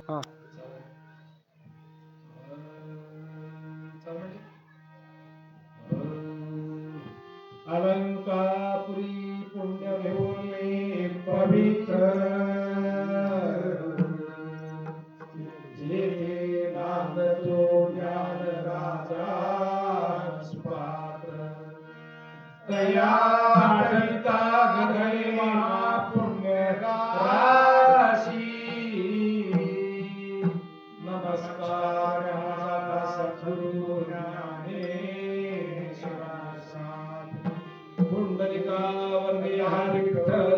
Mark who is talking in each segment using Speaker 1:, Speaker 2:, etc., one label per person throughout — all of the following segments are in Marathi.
Speaker 1: हा
Speaker 2: अलंकापुरी पुण्यभूमी पवित्र जेथे नांदतो ज्ञान राजा पात्र तया हरिता गगने महापुण्य राशी नमस्कार माझा सद्गुरु पुंडलिकावर्णिया विठ्ठल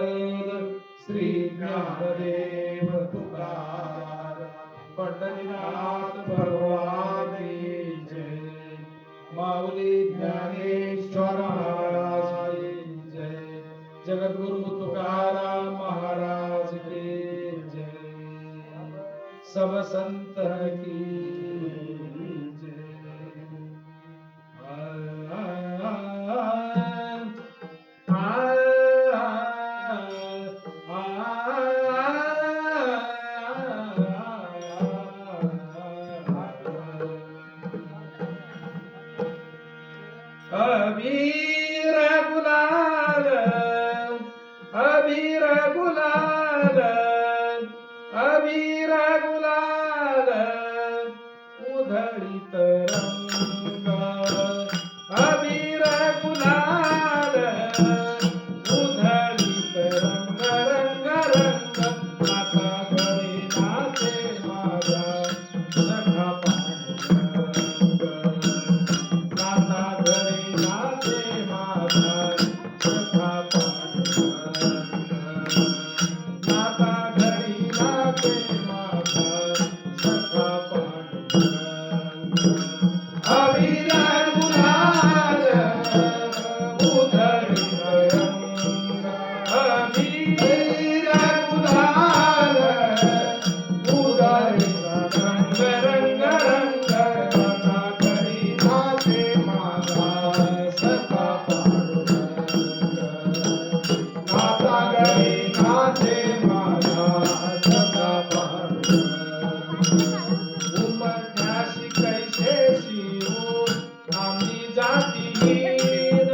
Speaker 2: श्री ज्ञानदेव तुकार पंढरीनाथ भगवान की जय माऊली ज्ञानेश्वर महाराज की जय जगद्गुरु तुकाराम महाराज की जय सब संत की अबीर गुलाल अबीर गुलाल अबीर गुलाल उधळीत रंग अबीर गुलाल उधळीत रंग रंग रंग आता घरी नाचे माझा सखा पांडुरंग आता घरी नाचे माझा सखा पांडुरंग आता घरी नाचे माझा सखा पांडुरंग अबीर गुलाल उधळीत रंग अबीर गुलाल उधळीत रंग रंग रंग आता घरी नाचे माझा सखा पांडुरंग आता घरी नाचे माझा सखा पांडुरंग उमरण्याशी कैसे शिवू आम्ही जातीहीन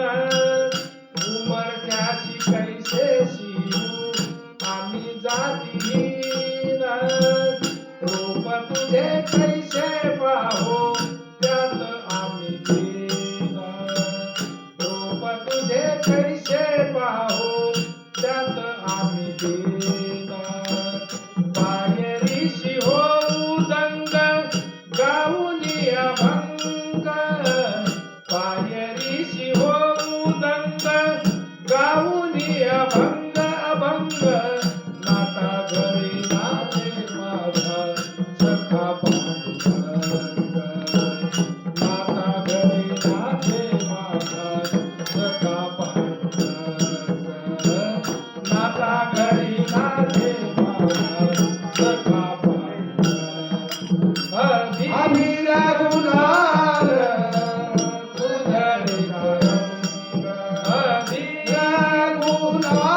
Speaker 2: उमरण्याशी कैसे शिवू आम्ही जातीहीन रूप तुझे कैसे पाहू त्यात आम्ही दीन रूप तुझे कैसे पाहू त्यात आम्ही दीन पायरीशी होऊ दंग गाऊनी अभंग पायरीशी होऊ दंग गाऊनी अभंग अभंग नाता घरी नाचे माझा सखा पांडुरंग नाता घरी नाचे माझा सखा पांडुरंग नाता घरी नाचे माझा सखा पांडुरंग अबीर गुलाल उधळीत रंग अबीर गुलाल